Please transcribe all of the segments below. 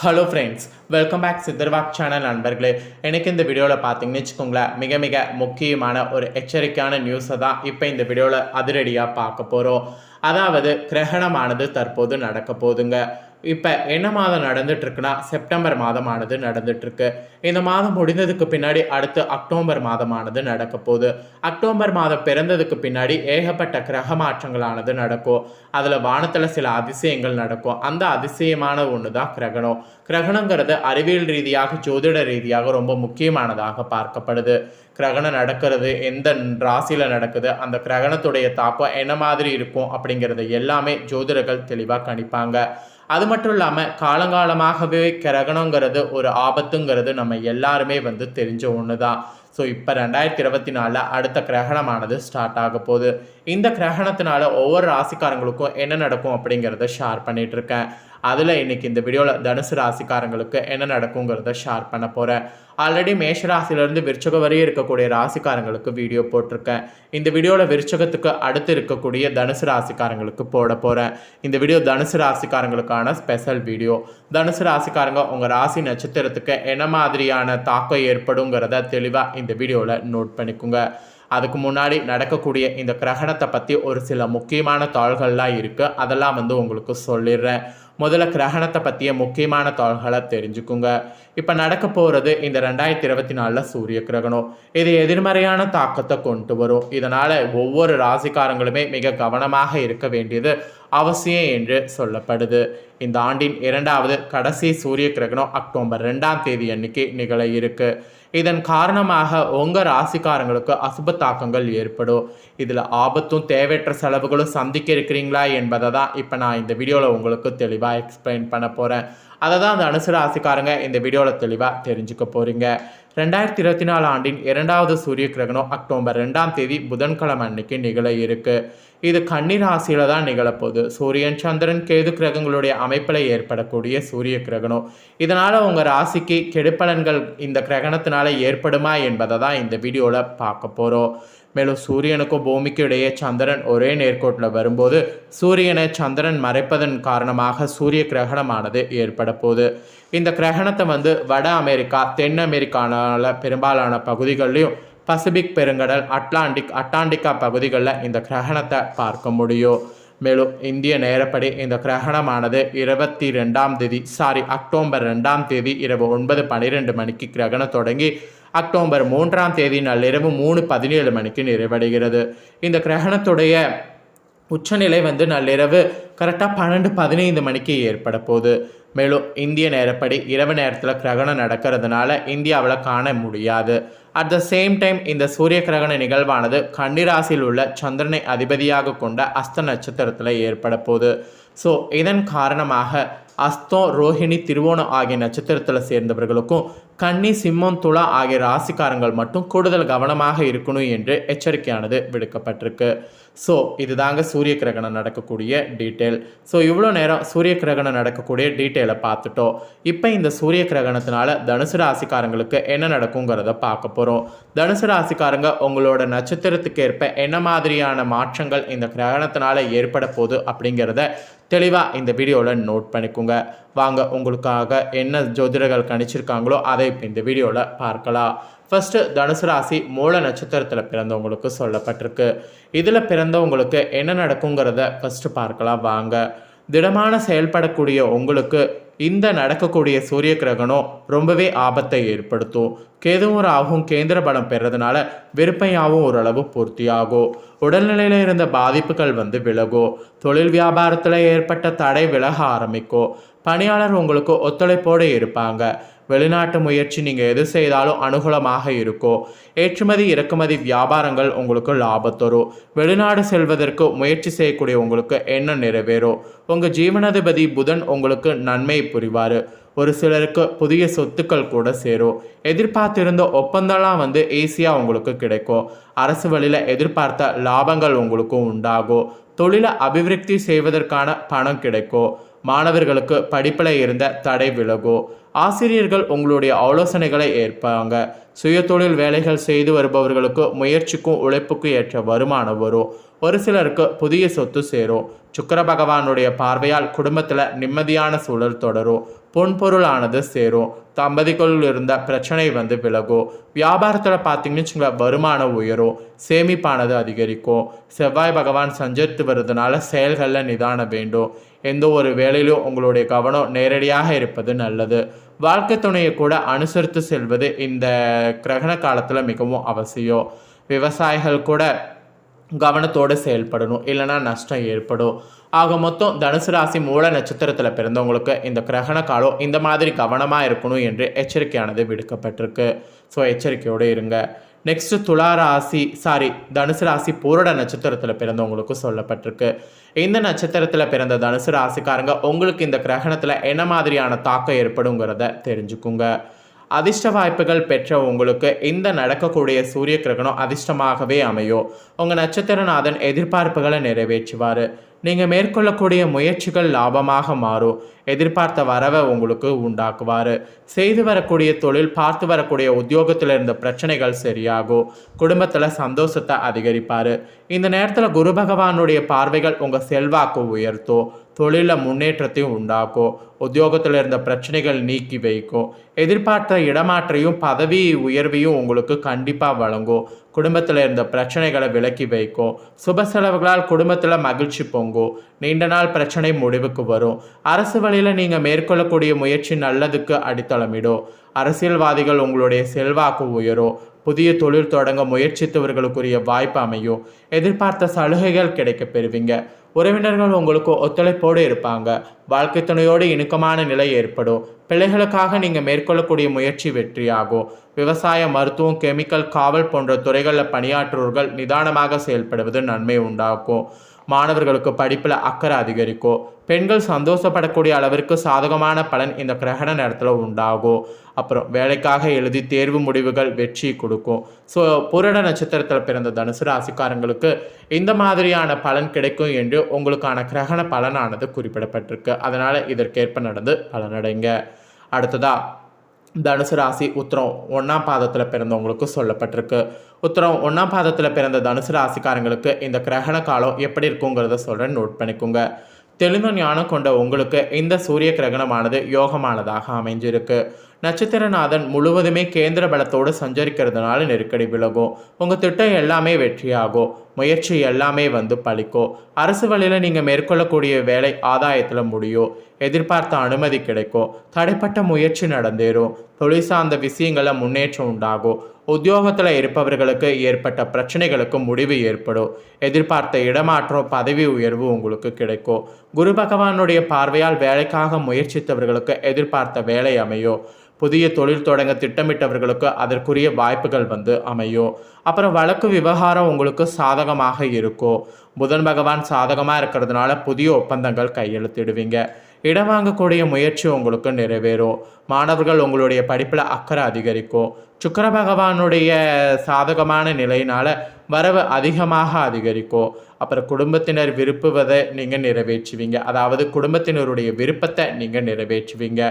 Hello friends, welcome back சித்தர்வாக் channel நண்பர்களே. எனக்கு இந்த வீடியோவில் பார்த்தீங்கன்னு வச்சுக்கோங்களேன், மிக மிக முக்கியமான ஒரு எச்சரிக்கையான நியூஸை தான் இப்போ இந்த வீடியோவில் அதிரடியாக பார்க்க போகிறோம். அதாவது கிரகணமானது தற்போது நடக்க போதுங்க. இப்போ என்ன மாதம் நடந்துட்டுருக்குன்னா செப்டம்பர் மாதமானது நடந்துட்டுருக்கு. இந்த மாதம் முடிந்ததுக்கு பின்னாடி அடுத்து அக்டோபர் மாதமானது நடக்க போகுது. அக்டோபர் மாதம் பிறந்ததுக்கு பின்னாடி ஏகப்பட்ட கிரக மாற்றங்களானது நடக்கும். அதில் வானத்தில் சில அதிசயங்கள் நடக்கும். அந்த அதிசயமான ஒன்று தான் கிரகணம். கிரகணங்கிறது அறிவியல் ரீதியாக ஜோதிட ரீதியாக ரொம்ப முக்கியமானதாக பார்க்கப்படுது. கிரகணம் நடக்கிறது எந்த ராசியில் நடக்குது, அந்த கிரகணத்துடைய தாக்கம் என்ன மாதிரி இருக்கும் அப்படிங்கிறது எல்லாமே ஜோதிடர்கள் தெளிவாக கணிப்பாங்க. அது மட்டும் இல்லாமல் காலங்காலமாகவே கிரகணங்கிறது ஒரு ஆபத்துங்கிறது நம்ம எல்லாருமே தெரிஞ்ச ஒன்று தான். ஸோ இப்போ 2024 அடுத்த கிரகணமானது ஸ்டார்ட் ஆக போகுது. இந்த கிரகணத்தினால ஒவ்வொரு ராசிக்காரங்களுக்கும் என்ன நடக்கும் அப்படிங்கிறத ஷேர் பண்ணிகிட்டு இருக்கேன். அதில் இன்றைக்கி இந்த வீடியோவில் தனுசு ராசிக்காரங்களுக்கு என்ன நடக்குங்கிறத ஷேர் பண்ண போகிறேன். ஆல்ரெடி மேஷ ராசியிலேருந்து விருச்சகம் வரையும் இருக்கக்கூடிய ராசிக்காரங்களுக்கு வீடியோ போட்டிருக்கேன். இந்த வீடியோவில் விருச்சகத்துக்கு அடுத்து இருக்கக்கூடிய தனுசு ராசிக்காரங்களுக்கு போட போகிறேன். இந்த வீடியோ தனுசு ராசிக்காரங்களுக்கான ஸ்பெஷல் வீடியோ. தனுசு ராசிக்காரங்க உங்கள் ராசி நட்சத்திரத்துக்கு என்ன மாதிரியான தாக்கம் ஏற்படுங்கிறத தெளிவாக இந்த வீடியோவில் நோட் பண்ணிக்கோங்க. அதுக்கு முன்னாடி நடக்கக்கூடிய இந்த கிரகணத்தை பற்றி ஒரு சில முக்கியமான தாள்கள்லாம் இருக்குது. அதெல்லாம் உங்களுக்கு சொல்லிடுறேன். முதல்ல கிரகணத்தை பற்றிய முக்கியமான தாள்களை தெரிஞ்சுக்குங்க. இப்போ நடக்க போகிறது இந்த 2024 சூரிய கிரகணம். இது எதிர்மறையான தாக்கத்தை கொண்டு வரும். இதனால் ஒவ்வொரு ராசிக்காரங்களுமே மிக கவனமாக இருக்க வேண்டியது அவசியம் என்று சொல்லப்படுது. இந்த ஆண்டின் 2வது கடைசி சூரிய கிரகணம் அக்டோபர் 2ஆம் தேதி அன்னைக்கு நிகழ இருக்கு. இதன் காரணமாக உங்கள் ராசிக்காரங்களுக்கு அசுப தாக்கங்கள் ஏற்படும். இதில் ஆபத்தும் தேவையற்ற செலவுகளும் சந்திக்க இருக்கிறீங்களா என்பதை தான் இப்போ நான் இந்த வீடியோவில் உங்களுக்கு தெளிவாக எக்ஸ்பிளைன் பண்ண போகிறேன். அதை தான் தனுசு ராசிக்காரங்க இந்த வீடியோவில் தெளிவாக தெரிஞ்சுக்க போகிறீங்க. 2024 ஆண்டின் 2வது சூரிய கிரகணம் அக்டோபர் 2ஆம் தேதி புதன்கிழமை அன்னைக்கு நிகழ இருக்கு. இது கன்னி ராசியில் தான் நிகழப்போகுது. சூரியன், சந்திரன், கேது கிரகங்களுடைய அமைப்பில் ஏற்படக்கூடிய சூரிய கிரகணம். இதனால் உங்கள் ராசிக்கு கெடுப்பலன்கள் இந்த கிரகணத்தினால ஏற்படுமா என்பதை தான் இந்த வீடியோவில் பார்க்க போகிறோம். மேலும் சூரியனுக்கும் பூமிக்கும் இடையே சந்திரன் ஒரே நேர்கோட்டில் வரும்போது சூரியனை சந்திரன் மறைப்பதன் காரணமாக சூரிய கிரகணமானது ஏற்பட போகுது. இந்த கிரகணத்தை வட அமெரிக்கா, தென் அமெரிக்கானால பெரும்பாலான பகுதிகள்லையும் பசிபிக் பெருங்கடல், அட்லாண்டிக்கா பகுதிகளில் இந்த கிரகணத்தை பார்க்க முடியும். மேலும் இந்திய நேரப்படி இந்த கிரகணமானது அக்டோபர் 2ஆம் தேதி இரவு 9:12 மணிக்கு கிரகணம் தொடங்கி அக்டோபர் 3ஆம் தேதி நள்ளிரவு 3:17 மணிக்கு நிறைவடைகிறது. இந்த கிரகணத்துடைய உச்சநிலை நள்ளிரவு கரெக்டாக 12:15 மணிக்கு ஏற்பட போகுது. மேலும் இந்திய நேரப்படி இரவு நேரத்தில் கிரகணம் நடக்கிறதுனால இந்தியாவில் காண முடியாது. அட் த சேம் டைம் இந்த சூரிய கிரகண நிகழ்வானது கன்னிராசியில் உள்ள சந்திரனை அதிபதியாக கொண்ட அஸ்த நட்சத்திரத்தில் ஏற்பட போகுது. ஸோ இதன் காரணமாக அஸ்தம், ரோஹிணி, திருவோணம் ஆகிய நட்சத்திரத்தில் சேர்ந்தவர்களுக்கும் கன்னி, சிம்மம், துலா ஆகிய ராசிக்காரங்கள் மட்டும் கூடுதல் கவனமாக இருக்கணும் என்று எச்சரிக்கையானது விடுக்கப்பட்டிருக்கு. ஸோ இதுதாங்க சூரிய கிரகணம் நடக்கக்கூடிய டீட்டெயில். ஸோ இவ்வளோ நேரம் சூரிய கிரகணம் நடக்கக்கூடிய டீட்டெயிலை பார்த்துட்டோம். இப்போ இந்த சூரிய கிரகணத்தினால தனுசு ராசிக்காரங்களுக்கு என்ன நடக்குங்கிறத பார்க்க போகிறோம். தனுசு ராசிக்காரங்க உங்களோட நட்சத்திரத்துக்கு ஏற்ப என்ன மாதிரியான மாற்றங்கள் இந்த கிரகணத்தினால ஏற்பட போகுது அப்படிங்கிறத தெளிவாக இந்த வீடியோவில் நோட் பண்ணிக்கோங்க. வாங்க உங்களுக்காக என்ன ஜோதிடர்கள் கணிச்சிருக்காங்களோ அதை இப்போ இந்த வீடியோவில் பார்க்கலாம். ஃபஸ்ட்டு தனுசு ராசி மூல நட்சத்திரத்தில் பிறந்தவங்களுக்கு சொல்லப்பட்டிருக்கு. இதில் பிறந்தவங்களுக்கு என்ன நடக்குங்கிறத ஃபஸ்ட்டு பார்க்கலாம் வாங்க. திடமான செயல்படக்கூடிய உங்களுக்கு இந்த நடக்கக்கூடிய சூரிய கிரகணம் ரொம்பவே ஆபத்தை ஏற்படுத்தும். கேதுவும் ராகும் கேந்திர பலம் பெறதுனால விருப்பையாகவும் ஓரளவு பூர்த்தியாகும். உடல்நிலையில் இருந்த பாதிப்புகள் விலகும். தொழில் வியாபாரத்தில் ஏற்பட்ட தடை விலக ஆரம்பிக்கும். பணியாளர் உங்களுக்கு ஒத்துழைப்போடு இருப்பாங்க. வெளிநாட்டு முயற்சி நீங்கள் எது செய்தாலும் அனுகூலமாக இருக்கும். ஏற்றுமதி இறக்குமதி வியாபாரங்கள் உங்களுக்கு லாபம் தரும். வெளிநாடு செல்வதற்கு முயற்சி செய்யக்கூடிய உங்களுக்கு எண்ணம் நிறைவேறும். உங்கள் ஜீவனாதிபதி புதன் உங்களுக்கு நன்மை புரிவார். ஒரு சிலருக்கு புதிய சொத்துக்கள் கூட சேரும். எதிர்பார்த்திருந்த ஒப்பந்தம்லாம் ஈஸியாக உங்களுக்கு கிடைக்கும். அரசு வழியில் எதிர்பார்த்த லாபங்கள் உங்களுக்கு உண்டாகும். தொழிலை அபிவிருத்தி செய்வதற்கான பணம் கிடைக்கும். மாணவர்களுக்கு படிப்பில் இருந்த தடை விலகும். ஆசிரியர்கள் உங்களுடைய ஆலோசனைகளை ஏற்பாங்க. சுயதொழில் வேலைகள் செய்து வருபவர்களுக்கு முயற்சிக்கும் உழைப்புக்கும் ஏற்ற வருமானம் வரும். ஒரு சிலருக்கு புதிய சொத்து சேரும். சுக்கிர பகவானுடைய பார்வையால் குடும்பத்தில் நிம்மதியான சூழல் தொடரும். பொன்பொருளானது சேரும். தம்பதிக்குள் இருந்த பிரச்சனை விலகும். வியாபாரத்தில் பார்த்தீங்கன்னு வச்சுக்கோங்களேன், வருமானம் உயரும், சேமிப்பானது அதிகரிக்கும். செவ்வாய் பகவான் சஞ்சரித்து வருதுனால செயல்களில் நிதானம் வேண்டும். எந்த ஒரு வேலையிலும் உங்களுடைய கவனம் நேரடியாக இருப்பது நல்லது. வாழ்க்கை துணையை கூட அனுசரித்து செல்வது இந்த கிரகண காலத்தில் மிகவும் அவசியம். விவசாயிகள் கூட கவனத்தோடு செயல்படணும், இல்லைனா நஷ்டம் ஏற்படும். ஆக மொத்தம் தனுசு ராசி மூல நட்சத்திரத்தில் பிறந்தவங்களுக்கு இந்த கிரகண காலம் இந்த மாதிரி கவனமாக இருக்கணும் என்று எச்சரிக்கையானது விடுக்கப்பட்டிருக்கு. ஸோ எச்சரிக்கையோடு இருங்க. நெக்ஸ்ட்டு தனுசு ராசி பூரட நட்சத்திரத்தில் பிறந்தவங்களுக்கு சொல்லப்பட்டிருக்கு. இந்த நட்சத்திரத்தில் பிறந்த தனுசு ராசிக்காரங்க உங்களுக்கு இந்த கிரகணத்தில் என்ன மாதிரியான தாக்கம் ஏற்படுங்கிறத தெரிஞ்சுக்குங்க. அதிர்ஷ்ட வாய்ப்புகள் பெற்ற உங்களுக்கு இந்த நடக்கக்கூடிய சூரிய கிரகணம் அதிர்ஷ்டமாகவே அமையும். உங்கள் நட்சத்திரநாதன் எதிர்பார்ப்புகளை நிறைவேற்றுவார். நீங்கள் மேற்கொள்ளக்கூடிய முயற்சிகள் லாபமாக மாறும். எதிர்பார்த்த வரவை உங்களுக்கு உண்டாக்குவார். செய்து வரக்கூடிய தொழில், பார்த்து வரக்கூடிய உத்தியோகத்தில் இருந்த பிரச்சனைகள் சரியாகும். குடும்பத்தில் சந்தோஷத்தை அதிகரிப்பார். இந்த நேரத்தில் குரு பகவானுடைய பார்வைகள் உங்கள் செல்வாக்கு உயர்த்தும். தொழிலில் முன்னேற்றத்தையும் உண்டாக்கும். உத்தியோகத்தில் இருந்த பிரச்சனைகள் நீக்கி வைக்கும். எதிர்பார்த்த இடமாற்றையும் பதவி உயர்வையும் உங்களுக்கு கண்டிப்பாக வழங்கும். குடும்பத்தில் இருந்த பிரச்சனைகளை விலக்கி வைக்கும். சுப செலவுகளால் குடும்பத்தில் மகிழ்ச்சி பொங்கும். நீண்ட நாள் பிரச்சனை முடிவுக்கு வரும். அரசு வழியில் நீங்கள் மேற்கொள்ளக்கூடிய முயற்சி நல்லதுக்கு அடித்தளமிடும். அரசியல்வாதிகள் உங்களுடைய செல்வாக்கு உயரும். புதிய தொழில் தொடங்க முயற்சித்தவர்களுக்குரிய வாய்ப்பு அமையும். எதிர்பார்த்த சலுகைகள் கிடைக்க பெறுவீங்க. உறவினர்கள் உங்களுக்கு ஒத்துழைப்போடு இருப்பாங்க. வாழ்க்கை துணையோடு இணக்கமான நிலை ஏற்படும். பிள்ளைகளுக்காக நீங்கள் மேற்கொள்ளக்கூடிய முயற்சி வெற்றியாகும். விவசாயம், மருத்துவம், கெமிக்கல், காவல் போன்ற துறைகளில் பணியாற்றுவர்கள் நிதானமாக செயல்படுவது நன்மை உண்டாக்கும். மாணவர்களுக்கு படிப்பில் அக்கறை அதிகரிக்கும். பெண்கள் சந்தோஷப்படக்கூடிய அளவிற்கு சாதகமான பலன் இந்த கிரகண நேரத்தில் உண்டாகும். அப்புறம் வேலைக்காக எழுதி தேர்வு முடிவுகள் வெற்றி கொடுக்கும். ஸோ புரட நட்சத்திரத்தில் பிறந்த தனுசு ராசிக்காரங்களுக்கு இந்த மாதிரியான பலன் கிடைக்கும் என்று உங்களுக்கான கிரகண பலனானது குறிப்பிடப்பட்டிருக்கு. அதனால் இதற்கேற்ப நடந்து பலனடைங்க. அடுத்ததாக தனுசு ராசி உத்திரம் 1ஆம் பாதத்தில் பிறந்தவங்களுக்கு சொல்லப்பட்டிருக்கு. உத்திரம் 1ஆம் பாதத்தில் பிறந்த தனுசு ராசிக்காரங்களுக்கு இந்த கிரகண காலம் எப்படி இருக்குங்கிறத சொல்கிறேன், நோட் பண்ணிக்கோங்க. தெளிந்த ஞானம் கொண்ட உங்களுக்கு இந்த சூரிய கிரகணமானது யோகமானதாக அமைஞ்சிருக்கு. நட்சத்திரநாதன் முழுவதுமே கேந்திர பலத்தோடு சஞ்சரிக்கிறதுனால நெருக்கடி விலகும். உங்கள் திட்டம் எல்லாமே வெற்றியாகும். முயற்சி எல்லாமே பலிக்கும். அரசு வழியில் நீங்கள் மேற்கொள்ளக்கூடிய வேலை ஆதாயத்தில் முடியும். எதிர்பார்த்த அனுமதி கிடைக்கும். தடைப்பட்ட முயற்சி நடந்தேறும். தொழில் சார்ந்த விஷயங்களில் முன்னேற்றம் உண்டாகும். உத்தியோகத்தில் இருப்பவர்களுக்கு ஏற்பட்ட பிரச்சனைகளுக்கு முடிவு ஏற்படும். எதிர்பார்த்த இடமாற்றம், பதவி உயர்வு உங்களுக்கு கிடைக்கும். குரு பகவானுடைய பார்வையால் வேலைக்காக முயற்சித்தவர்களுக்கு எதிர்பார்த்த வேலை அமையும். புதிய தொழில் தொடங்க திட்டமிட்டவர்களுக்கு அதற்குரிய வாய்ப்புகள் அமையும். அப்புறம் வழக்கு விவகாரம் உங்களுக்கு சாதகமாக இருக்கும். புதன் பகவான் சாதகமாக இருக்கிறதுனால புதிய ஒப்பந்தங்கள் கையெழுத்திடுவீங்க. இடம் வாங்கக்கூடிய முயற்சி உங்களுக்கு நிறைவேறும். மாணவர்கள் உங்களுடைய படிப்பில் அக்கறை அதிகரிக்கும். சுக்கிர பகவானுடைய சாதகமான நிலையினால் வரவு அதிகமாக அதிகரிக்கும். அப்புறம் குடும்பத்தினர் விருப்புவதை நீங்கள் நிறைவேற்றுவீங்க. அதாவது குடும்பத்தினருடைய விருப்பத்தை நீங்கள் நிறைவேற்றுவீங்க.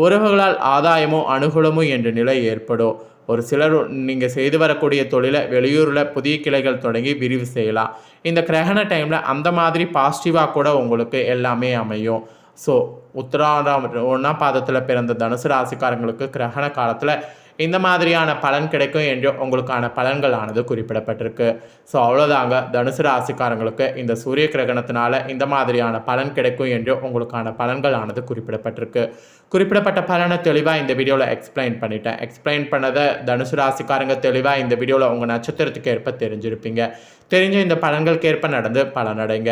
உறவுகளால் ஆதாயமும் அனுகூலமும் என்ற நிலை ஏற்படும். ஒரு சிலர் நீங்கள் செய்து வரக்கூடிய தொழிலை வெளியூரில் புதிய கிளைகள் தொடங்கி விரிவு செய்யலாம். இந்த கிரகண டைமில் அந்த மாதிரி பாசிட்டிவாக கூட உங்களுக்கு எல்லாமே அமையும். ஸோ உத்திராடம் 1ஆம் பாதத்தில் பிறந்த தனுசு ராசிக்காரங்களுக்கு கிரகண காலத்தில் இந்த மாதிரியான பலன் கிடைக்கும் என்று உங்களுக்கான பலன்களானது குறிப்பிடப்பட்டிருக்கு. ஸோ அவ்வளோதாங்க, தனுசு ராசிக்காரங்களுக்கு இந்த சூரிய கிரகணத்தினால இந்த மாதிரியான பலன் கிடைக்கும் என்று உங்களுக்கான பலன்களானது குறிப்பிடப்பட்டிருக்கு. குறிப்பிடப்பட்ட பலனை தெளிவாக இந்த வீடியோவில் எக்ஸ்பிளைன் பண்ணிட்டேன். எக்ஸ்பிளைன் பண்ணதை தனுசு ராசிக்காரங்க தெளிவாக இந்த வீடியோவில் உங்கள் நட்சத்திரத்துக்கு ஏற்ப தெரிஞ்சிருப்பீங்க. தெரிஞ்ச இந்த பலன்களுக்கு ஏற்ப நடந்து பலனடைங்க.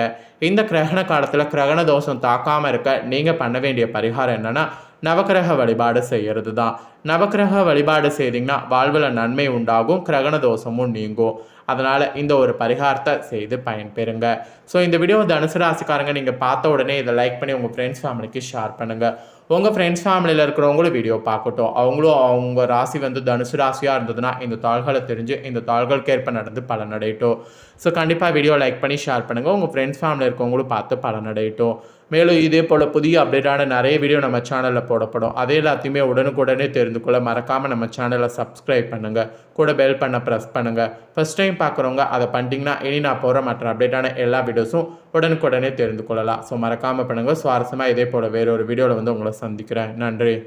இந்த கிரகண காலத்தில் கிரகண தோஷம் தாக்காமல் இருக்க நீங்கள் பண்ண வேண்டிய பரிகாரம் என்னென்னா, நவக்கிரக வழிபாடு செய்கிறது தான். நவக்கிரக வழிபாடு செய்திங்கன்னா வாழ்வில் நன்மை உண்டாகும், கிரகண தோஷமும் நீங்கும். அதனால் இந்த ஒரு பரிகாரத்தை செய்து பயன்பெறுங்க. ஸோ இந்த வீடியோ தனுசு ராசிக்காரங்க நீங்கள் பார்த்த உடனே இதை லைக் பண்ணி உங்கள் ஃப்ரெண்ட்ஸ் ஃபேமிலிக்கு ஷேர் பண்ணுங்கள். உங்கள் ஃப்ரெண்ட்ஸ் ஃபேமிலியில் இருக்கிறவங்களும் வீடியோ பார்க்கட்டும். அவங்களும் அவங்க ராசி தனுசு ராசியாக இருந்ததுன்னா இந்த தாள்களை தெரிஞ்சு இந்த தாள்களுக்கேற்ப நடந்து பலனடையட்டும். ஸோ கண்டிப்பாக வீடியோ லைக் பண்ணி ஷேர் பண்ணுங்கள். உங்கள் ஃப்ரெண்ட்ஸ் ஃபேமிலியில் இருக்கவங்களும் பார்த்து பலனடையட்டும். மேலும் இதே போல் புதிய அப்டேட்டான நிறைய வீடியோ நம்ம சேனலில் போடப்படும். அதே எல்லாத்தையுமே உடனுக்குடனே தெரிந்து கொள்ள மறக்காமல் நம்ம சேனலை சப்ஸ்கிரைப் பண்ணுங்கள். கூட பெல் பண்ண ப்ரெஸ் பண்ணுங்கள். ஃபஸ்ட் டைம் பார்க்குறவங்க அதை பண்ணிட்டீங்கன்னா இனி நான் போகிற மற்ற அப்டேட்டான எல்லா வீடியோஸும் உடனுக்குடனே தெரிந்து கொள்ளலாம். ஸோ மறக்காமல் பண்ணுங்கள். சுவாரஸ்யமாக இதே போல் வேறொரு வீடியோவில் உங்களை சந்திக்கிறேன். நன்றி.